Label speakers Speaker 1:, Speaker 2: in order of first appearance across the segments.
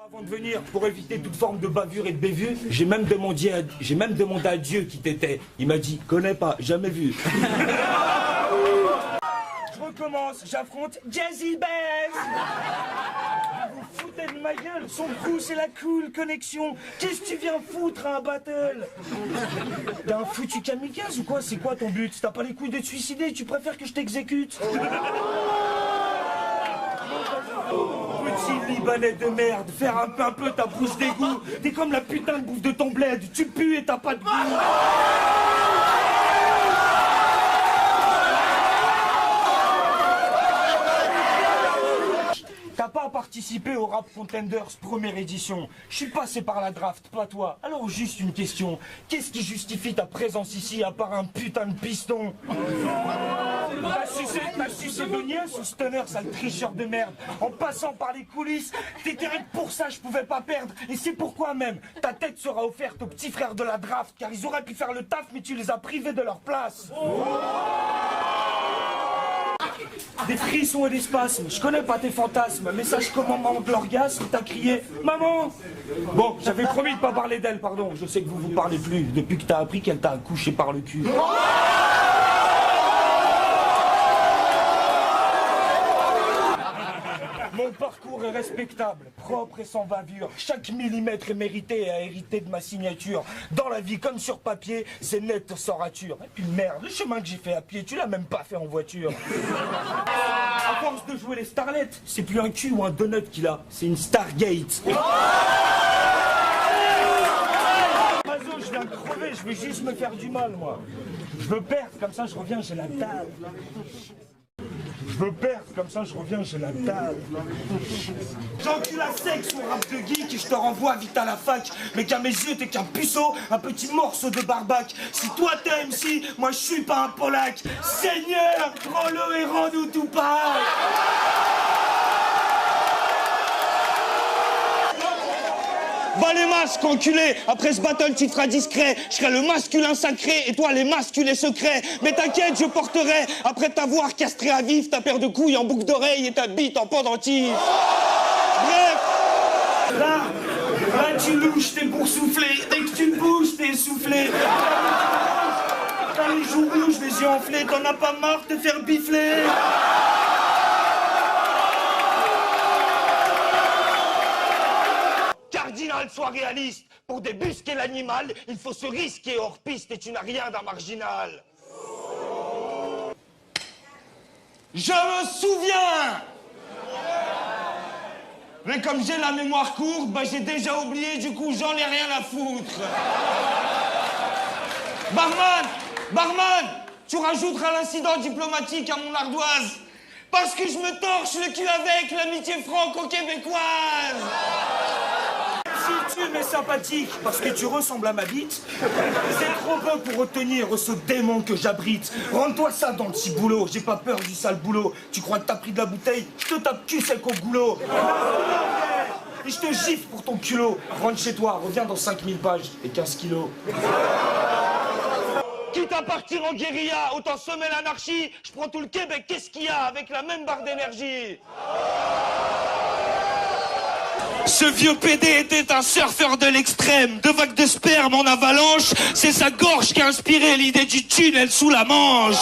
Speaker 1: Avant de venir, pour éviter toute forme de bavure et de bévue, j'ai même demandé à Dieu qui t'étais. Il m'a dit, connais pas, jamais vu. Je recommence, j'affronte Jazzy Bass. Vous vous foutez de ma gueule, son coup c'est la cool connexion. Qu'est-ce que tu viens foutre à un battle? T'es un foutu kamikaze ou quoi? C'est quoi ton but? T'as pas les couilles de te suicider, tu préfères que je t'exécute? Petit Libanais de merde, faire un peu ta brousse d'égout. T'es comme la putain de bouffe de ton bled, tu pues et t'as pas de goût. T'as pas participé au Rap Contenders première édition. Je suis passé par la draft, pas toi. Alors juste une question. Qu'est-ce qui justifie ta présence ici à part un putain de piston? T'as sucé de nièce ou stunner, sale tricheur de merde? En passant par les coulisses, t'étais rien que pour ça, je pouvais pas perdre. Et c'est pourquoi même, ta tête sera offerte aux petits frères de la draft, car ils auraient pu faire le taf, mais tu les as privés de leur place. Des frissons et des spasmes, je connais pas tes fantasmes, mais sache qu'au moment de l'orgasme, t'as crié « Maman !» Bon, j'avais promis de pas parler d'elle, pardon, je sais que vous vous parlez plus, depuis que t'as appris qu'elle t'a accouché par le cul. Mon parcours est respectable, propre et sans bavure. Chaque millimètre est mérité et a hérité de ma signature. Dans la vie, comme sur papier, c'est net sans rature. Et puis merde, le chemin que j'ai fait à pied, tu l'as même pas fait en voiture. À force de jouer les starlets, c'est plus un cul ou un donut qu'il a, c'est une Stargate. Mazo, je viens de crever, je vais juste me faire du mal, moi. Je veux perdre, comme ça je reviens, j'ai la dalle. Je veux perdre, comme ça je reviens, j'ai la dalle. J'encule à sec son rap de geek et je te renvoie vite à la fac. Mais qu'à mes yeux t'es qu'un puceau, un petit morceau de barbac. Si toi t'es MC, moi je suis pas un Polac. Seigneur, prends-le et rends-nous tout pareil. Va les masques, enculé. Après ce battle, tu te feras discret. Je serai le masculin sacré et toi les masculés secrets. Mais t'inquiète, je porterai, après t'avoir castré à vif, ta paire de couilles en boucle d'oreille et ta bite en pendentif. Bref. Là, tu louches, t'es boursouflé. Dès que tu bouges, t'es essoufflé. T'as les joues rouges, les yeux enflés. T'en as pas marre de te faire bifler. Cardinal, sois réaliste. Pour débusquer l'animal, il faut se risquer hors piste et tu n'as rien d'un marginal. Je me souviens. Mais comme j'ai la mémoire courte, bah j'ai déjà oublié, du coup j'en ai rien à foutre. Barman, tu rajouteras l'incident diplomatique à mon ardoise. Parce que je me torche le cul avec l'amitié franco-québécoise. Si tu m'es sympathique parce que tu ressembles à ma bite, c'est trop beau pour retenir ce démon que j'abrite. Rends-toi ça dans le ciboulot, j'ai pas peur du sale boulot. Tu crois que t'as pris de la bouteille? Je te tape cul sec au goulot. Et je te gifle pour ton culot. Rentre chez toi, reviens dans 5000 pages et 15 kilos. Quitte à partir en guérilla, autant semer l'anarchie. Je prends tout le Québec, qu'est-ce qu'il y a avec la même barre d'énergie? Ce vieux PD était un surfeur de l'extrême. Deux vagues de sperme en avalanche, c'est sa gorge qui a inspiré l'idée du tunnel sous la Manche.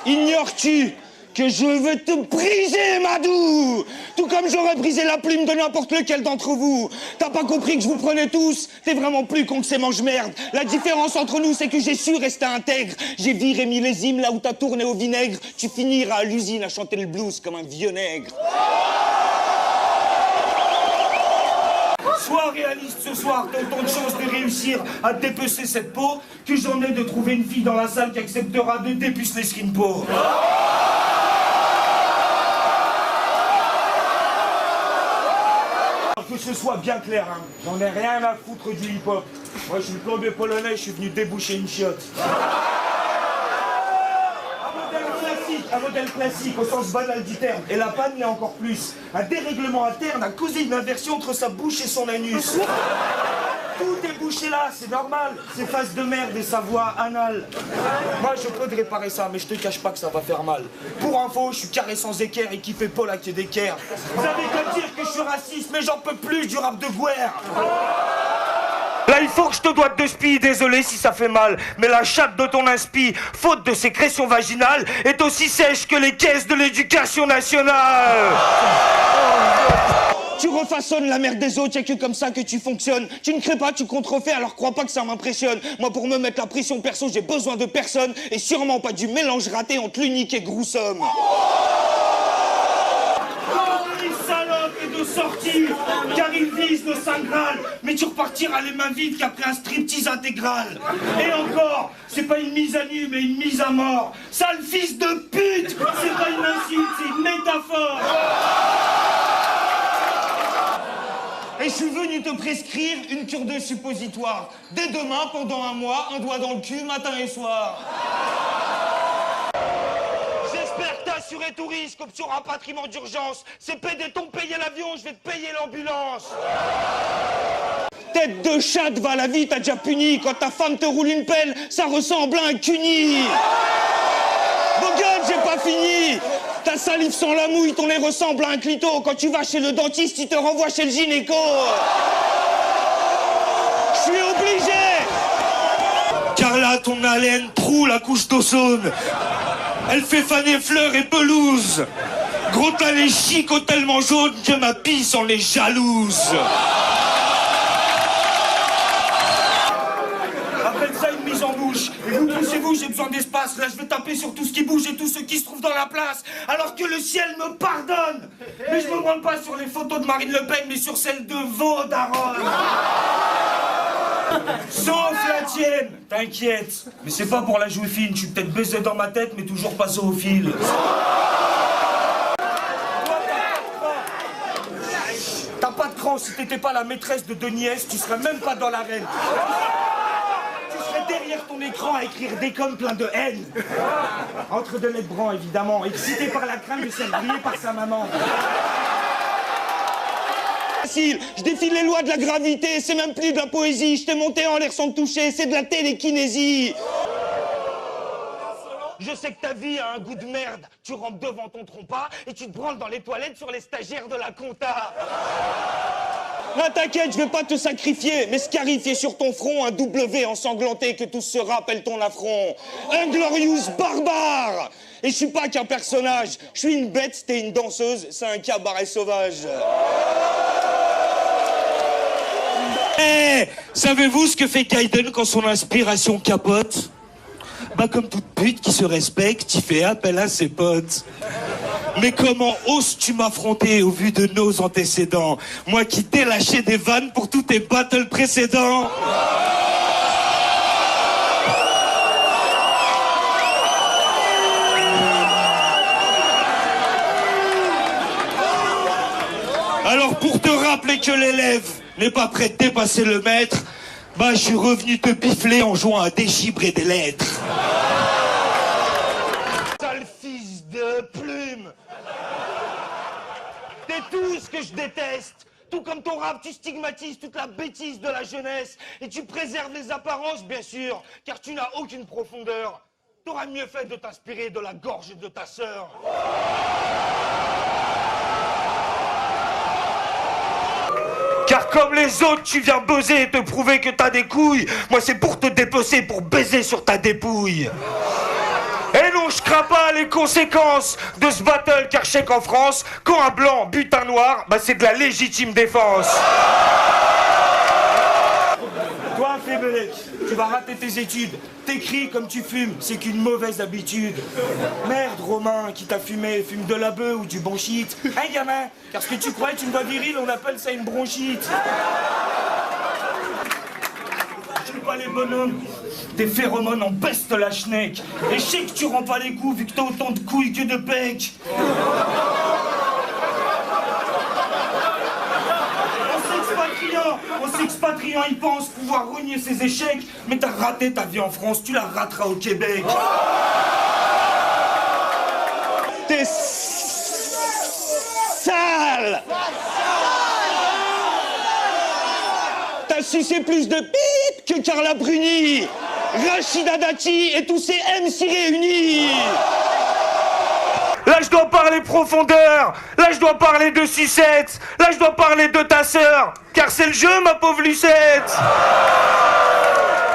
Speaker 1: Ignores-tu que je veux te briser, Madou? Tout comme j'aurais brisé la plume de n'importe lequel d'entre vous. T'as pas compris que je vous prenais tous? T'es vraiment plus con que ces mange-merde. La différence entre nous, c'est que j'ai su rester intègre. J'ai viré millésime là où t'as tourné au vinaigre. Tu finiras à l'usine à chanter le blues comme un vieux nègre. Sois réaliste ce soir, t'as autant de chances de réussir à dépecer cette peau que j'en ai de trouver une fille dans la salle qui acceptera de dépuceler ce Skinpo. Que ce soit bien clair, hein. J'en ai rien à foutre du hip-hop. Moi, je suis plombier polonais, je suis venu déboucher une chiotte. Un modèle classique au sens banal du terme. Et la panne l'est encore plus. Un dérèglement interne a causé une inversion entre sa bouche et son anus.
Speaker 2: Tout est bouché là, c'est normal. Ces faces de merde et sa voix anale. Moi, je peux te réparer ça, mais je te cache pas que ça va faire mal. Pour info, je suis carré sans équerre et qui fait Polak et d'équerre. Vous avez qu'à dire que je suis raciste, mais j'en peux plus du rap de guerre. Là, il faut que je te doite de spi, désolé si ça fait mal. Mais la chatte de ton inspi, faute de sécrétion vaginale, est aussi sèche que les caisses de l'éducation nationale.
Speaker 1: Tu refaçonnes la merde des autres, y'a que comme ça que tu fonctionnes. Tu ne crées pas, tu contrefais, alors crois pas que ça m'impressionne. Moi, pour me mettre la pression perso, j'ai besoin de personne. Et sûrement pas du mélange raté entre l'unique et Groussum.
Speaker 2: De sortir, car ils visent le Saint Graal. Mais tu repartiras les mains vides qu'après un striptease intégral. Et encore, c'est pas une mise à nu, mais une mise à mort. Sale fils de pute, c'est pas une insulte, c'est une métaphore.
Speaker 1: Et je suis venu te prescrire une cure de suppositoire. Dès demain, pendant un mois, un doigt dans le cul, matin et soir.
Speaker 2: J'espère que t'as assuré tout risque, option rapatriement d'urgence. C'est pédé ton payer l'avion, je vais te payer l'ambulance.
Speaker 1: Tête de chatte, va la vie, t'as déjà puni. Quand ta femme te roule une pelle, ça ressemble à un cuni. Vos gueules, j'ai pas fini. Ta salive sans la mouille, ton nez ressemble à un clito. Quand tu vas chez le dentiste, il te renvoie chez le gynéco. Je suis obligé.
Speaker 2: Car là, ton haleine troue la couche d'ozone. Elle fait faner fleurs et pelouses. Gros, t'as les chicots tellement jaunes que ma pisse en est jalouse. Appelle ça une mise en bouche. Et vous, poussez-vous, j'ai besoin d'espace. Là, je vais taper sur tout ce qui bouge et tout ce qui se trouve dans la place. Alors que le ciel me pardonne. Mais je me branle pas sur les photos de Marine Le Pen, mais sur celles de vos darons. Sauf la tienne, t'inquiète. Mais c'est pas pour la jouer fine, je suis peut-être baisé dans ma tête, mais toujours pas zoophile. T'as pas de cran, si t'étais pas la maîtresse de Deniès, tu serais même pas dans l'arène. Tu serais derrière ton écran à écrire des coms plein de haine. Entre deux lettres blancs, évidemment, excité par la crainte de se faire griller par sa maman.
Speaker 1: Je défie les lois de la gravité, c'est même plus de la poésie. Je t'ai monté en l'air sans te toucher, c'est de la télékinésie.
Speaker 2: Je sais que ta vie a un goût de merde. Tu rentres devant ton trompas et tu te branles dans les toilettes sur les stagiaires de la compta.
Speaker 1: Ah, t'inquiète, je vais pas te sacrifier, mais scarifier sur ton front un W ensanglanté que tous se rappellent ton affront. Inglorious barbare. Et je suis pas qu'un personnage, je suis une bête, t'es une danseuse, c'est un cabaret sauvage.
Speaker 2: Eh, savez-vous ce que fait Gaiden quand son inspiration capote? Bah comme toute pute qui se respecte, il fait appel à ses potes. Mais comment oses-tu m'affronter au vu de nos antécédents? Moi qui t'ai lâché des vannes pour tous tes battles précédents. Alors pour te rappeler que l'élève n'est pas prêt de dépasser le maître, bah je suis revenu te pifler en jouant à déchiffrer des lettres. Sale fils de plume. T'es tout ce que je déteste. Tout comme ton rap, tu stigmatises toute la bêtise de la jeunesse. Et tu préserves les apparences, bien sûr, car tu n'as aucune profondeur. T'aurais mieux fait de t'inspirer de la gorge de ta sœur. Car comme les autres, tu viens buzzer et te prouver que t'as des couilles. Moi, c'est pour te dépecer, pour baiser sur ta dépouille. Et non, je crains pas les conséquences de ce battle, car je sais qu'en France, quand un blanc bute un noir, bah c'est de la légitime défense. Toi, Fébelec, tu vas rater tes études. T'écris comme tu fumes, c'est qu'une mauvaise habitude. Merde, Romain, qui t'a fumé, fume de la bœuf ou du bon shit. Hein, gamin? Car ce que tu crois être une voix virile, on appelle ça une bronchite. Je suis pas les bonhommes. Tes phéromones en peste la schneck. Et je sais que tu rends pas les coups vu que t'as autant de couilles que de pecs. En s'expatriant, il pense pouvoir renier ses échecs. Mais t'as raté ta vie en France, tu la rateras au Québec.
Speaker 1: T'es sale. Ta sucé plus de pip que Carla Bruni, Rachida Dati et tous ces MC réunis.
Speaker 2: Là je dois parler profondeur, là je dois parler de sucette, là je dois parler de ta sœur, car c'est le jeu ma pauvre Lucette.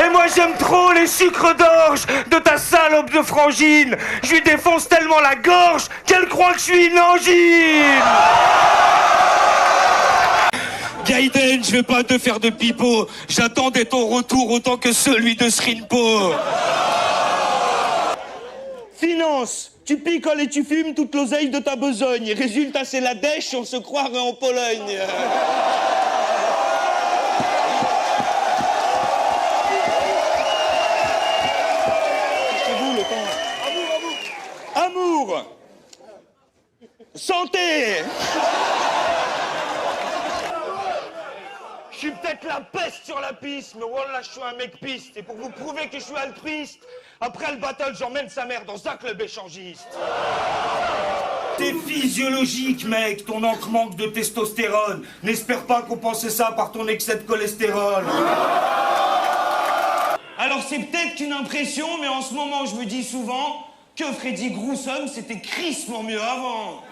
Speaker 2: Et moi j'aime trop les sucres d'orge de ta salope de frangine. Je lui défonce tellement la gorge qu'elle croit que je suis une angine.
Speaker 1: Gaiden, je vais pas te faire de pipeau, j'attendais ton retour autant que celui de Srinpo. Finance, tu picoles et tu fumes toute l'oseille de ta besogne. Résultat, c'est la dèche, on se croirait en Pologne. C'est vous le temps. Amour. Santé. Je suis peut-être la peste sur la piste, mais voilà, je suis un mec piste. Et pour vous prouver que je suis altruiste, après le battle, j'emmène sa mère dans un club échangiste.
Speaker 2: T'es physiologique, mec, ton encre manque de testostérone. N'espère pas compenser ça par ton excès de cholestérol.
Speaker 1: Alors c'est peut-être qu'une impression, mais en ce moment, je me dis souvent que Freddy Gruesome, c'était crissement mieux avant.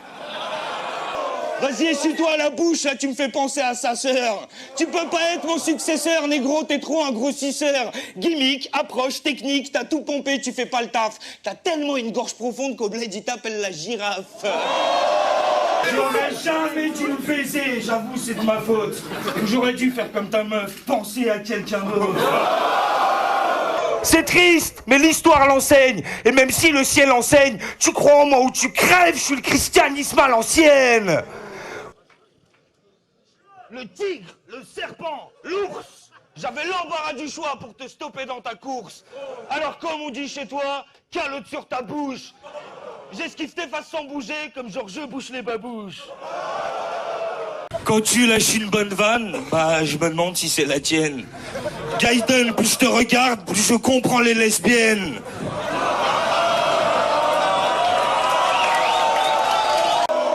Speaker 1: Vas-y, essuie-toi la bouche, là, tu me fais penser à sa sœur. Tu peux pas être mon successeur, négro, t'es trop un grossisseur. Gimmick, approche, technique, t'as tout pompé, tu fais pas le taf. T'as tellement une gorge profonde qu'au bled, il t'appelle la girafe.
Speaker 2: J'aurais jamais dû me baiser, j'avoue, c'est de ma faute. J'aurais dû faire comme ta meuf, penser à quelqu'un d'autre. C'est triste, mais l'histoire l'enseigne. Et même si le ciel enseigne, tu crois en moi ou tu crèves, je suis le christianisme à l'ancienne.
Speaker 1: Le tigre, le serpent, l'ours. J'avais l'embarras du choix pour te stopper dans ta course. Alors comme on dit chez toi, calotte sur ta bouche. J'esquive tes faces sans bouger, comme genre je bouche les babouches.
Speaker 2: Quand tu lâches une bonne vanne, bah je me demande si c'est la tienne. Gaiden, plus je te regarde, plus je comprends les lesbiennes.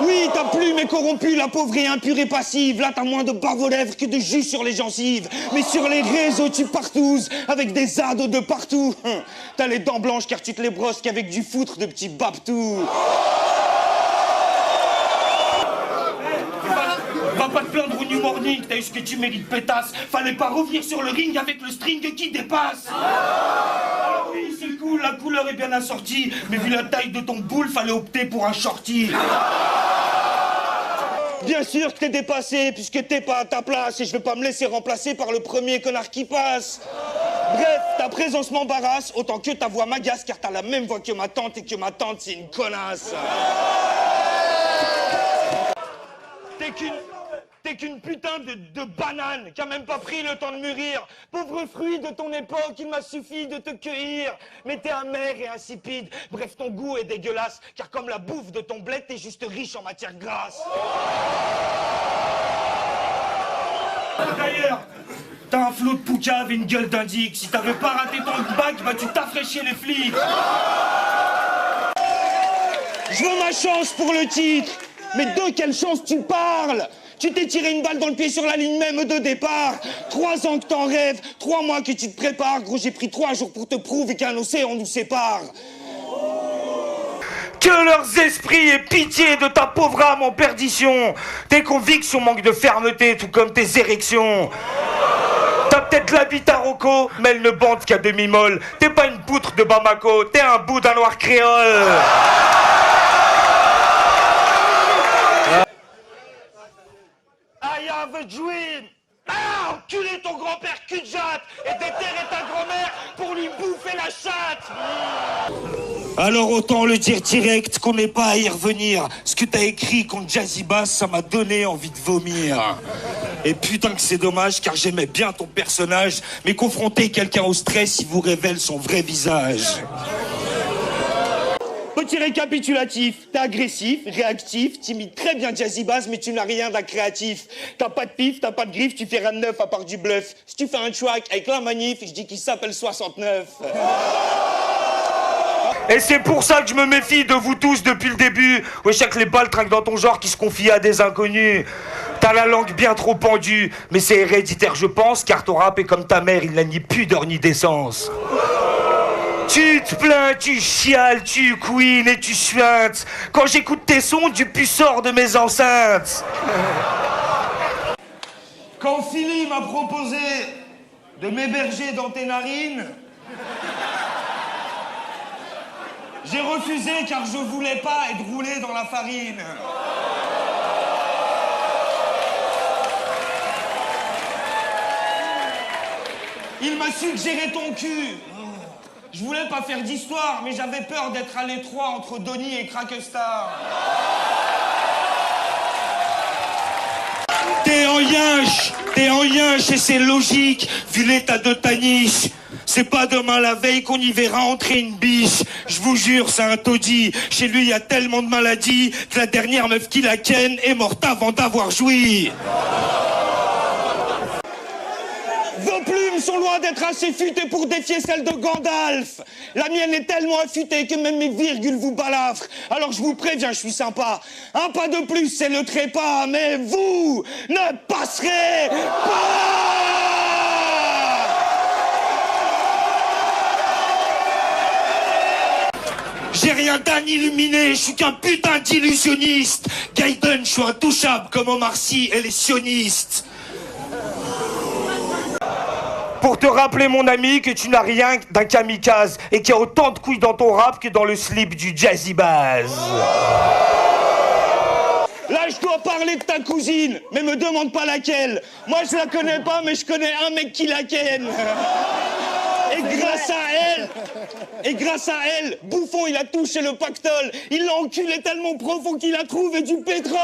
Speaker 1: Oui, ta plume est corrompue, la pauvre et impure et passive. Là, t'as moins de barbe aux lèvres que de jus sur les gencives. Mais sur les réseaux, tu partouzes avec des ados de partout. T'as les dents blanches car tu te les brosses qu'avec du foutre de petits babtous.
Speaker 2: Va pas te plaindre au New Morning, t'as eu ce que tu mérites, pétasse. Fallait pas revenir sur le ring avec le string qui dépasse. Alors oui, c'est cool, la couleur est bien assortie, mais vu la taille de ton boule, fallait opter pour un shorty.
Speaker 1: Bien sûr que t'es dépassé, puisque t'es pas à ta place, et je vais pas me laisser remplacer par le premier connard qui passe. Bref, ta présence m'embarrasse, autant que ta voix m'agace, car t'as la même voix que ma tante, et que ma tante, c'est une connasse. T'es qu'une putain de banane qui a même pas pris le temps de mûrir. Pauvre fruit de ton époque, il m'a suffi de te cueillir. Mais t'es amer et insipide, bref ton goût est dégueulasse. Car comme la bouffe de ton bled, t'es juste riche en matière grasse.
Speaker 2: D'ailleurs, t'as un flot de poucave et une gueule d'indique. Si t'avais pas raté ton bac, bah tu t'affraîchis les flics.
Speaker 1: Je veux ma chance pour le titre. Mais de quelle chance tu parles? Tu t'es tiré une balle dans le pied sur la ligne même de départ. 3 ans que t'en rêves, 3 mois que tu te prépares. Gros, j'ai pris 3 jours pour te prouver qu'un océan nous sépare.
Speaker 2: Que leurs esprits aient pitié de ta pauvre âme en perdition. Tes convictions manquent de fermeté, tout comme tes érections. T'as peut-être l'habitat Rocco, mais elle ne bande qu'à demi-molle. T'es pas une poutre de Bamako, t'es un bout d'un noir créole.
Speaker 1: I have a dream. Ah, enculé ton grand-père cul de jatte et déterrer ta grand-mère pour lui bouffer la chatte.
Speaker 2: Alors autant le dire direct qu'on n'est pas à y revenir. Ce que t'as écrit contre Jazzy Bass, ça m'a donné envie de vomir. Et putain que c'est dommage car j'aimais bien ton personnage. Mais confronter quelqu'un au stress, il vous révèle son vrai visage.
Speaker 1: Petit récapitulatif, t'es agressif, réactif, timide, très bien Jazzy Bass, mais tu n'as rien d'un créatif. T'as pas de pif, t'as pas de griffe, tu fais rien de neuf à part du bluff. Si tu fais un track avec la manif, je dis qu'il s'appelle 69.
Speaker 2: Et c'est pour ça que je me méfie de vous tous depuis le début. Ouais, chaque les balles trinquent dans ton genre qui se confient à des inconnus. T'as la langue bien trop pendue, mais c'est héréditaire je pense, car ton rap est comme ta mère, il n'a ni pudeur ni décence. Tu te plains, tu chiales, tu couines et tu suintes. Quand j'écoute tes sons, du pu sort de mes enceintes.
Speaker 1: Quand Philly m'a proposé de m'héberger dans tes narines, j'ai refusé car je voulais pas être roulé dans la farine. Il m'a suggéré ton cul. Je voulais pas faire d'histoire, mais j'avais peur d'être à l'étroit entre Donny et Crackstar.
Speaker 2: T'es en yinche et c'est logique, vu l'état de ta niche. C'est pas demain la veille qu'on y verra entrer une biche. Je vous jure, c'est un taudis. Chez lui, y a tellement de maladies que la dernière meuf qui la ken est morte avant d'avoir joui.
Speaker 1: Vos plumes sont loin d'être assez futées pour défier celles de Gandalf. La mienne est tellement affûtée que même mes virgules vous balafrent. Alors je vous préviens, je suis sympa. Un pas de plus, c'est le trépas, mais vous ne passerez pas!
Speaker 2: J'ai rien d'un illuminé, je suis qu'un putain d'illusionniste. Gaiden, je suis intouchable comme Omar Sy et les sionistes. Pour te rappeler mon ami que tu n'as rien d'un kamikaze et qu'il y a autant de couilles dans ton rap que dans le slip du Jazzy Bass.
Speaker 1: Là, je dois parler de ta cousine, mais me demande pas laquelle. Moi, je la connais pas, mais je connais un mec qui la ken. Et grâce à elle, Bouffon, il a touché le pactole. Il l'a enculé tellement profond qu'il a trouvé du pétrole.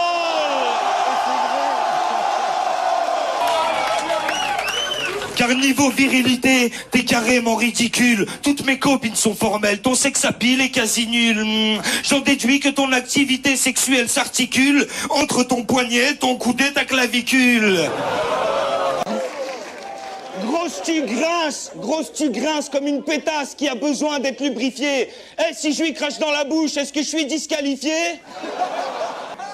Speaker 2: Car niveau virilité, t'es carrément ridicule. Toutes mes copines sont formelles, ton sexe à pile est quasi nul. J'en déduis que ton activité sexuelle s'articule entre ton poignet, ton coude et ta clavicule.
Speaker 1: Grosse tu grinces comme une pétasse qui a besoin d'être lubrifiée. Eh, si je lui crache dans la bouche, est-ce que je suis disqualifié?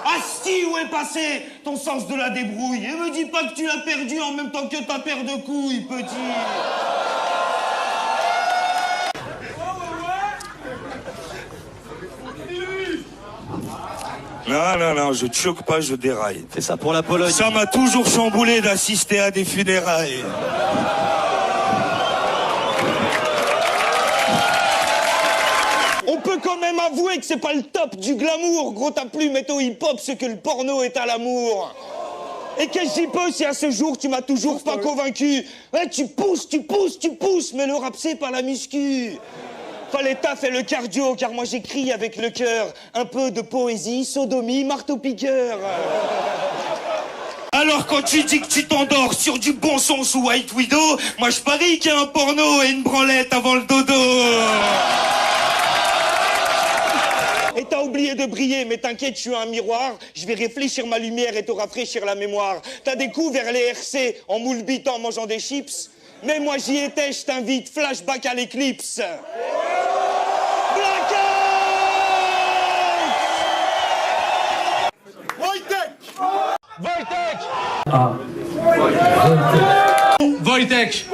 Speaker 1: Asti, où est passé ton sens de la débrouille? Et me dis pas que tu l'as perdu en même temps que ta paire de couilles, petit.
Speaker 2: Non, je te choque pas, je déraille.
Speaker 3: Fais ça pour la Pologne.
Speaker 2: Ça m'a toujours chamboulé d'assister à des funérailles.
Speaker 1: On peut quand même avouer que c'est pas le top du glamour. Gros, ta plume est au hip-hop ce que le porno est à l'amour. Et qu'est-ce que j'y peux si à ce jour tu m'as toujours pas convaincu? Ouais, tu pousses, mais le rap c'est pas la muscu. Fallait taf et le cardio, car moi j'écris avec le cœur. Un peu de poésie, sodomie, marteau-piqueur.
Speaker 2: Alors quand tu dis que tu t'endors sur du bon son sous White Widow, moi je parie qu'il y a un porno et une branlette avant le dodo.
Speaker 1: Et t'as oublié de briller, mais t'inquiète, je suis un miroir. Je vais réfléchir ma lumière et te rafraîchir la mémoire. T'as des coups vers les RC en moule bite en mangeant des chips. Mais moi j'y étais, je t'invite, flashback à l'éclipse.
Speaker 4: Wojtek!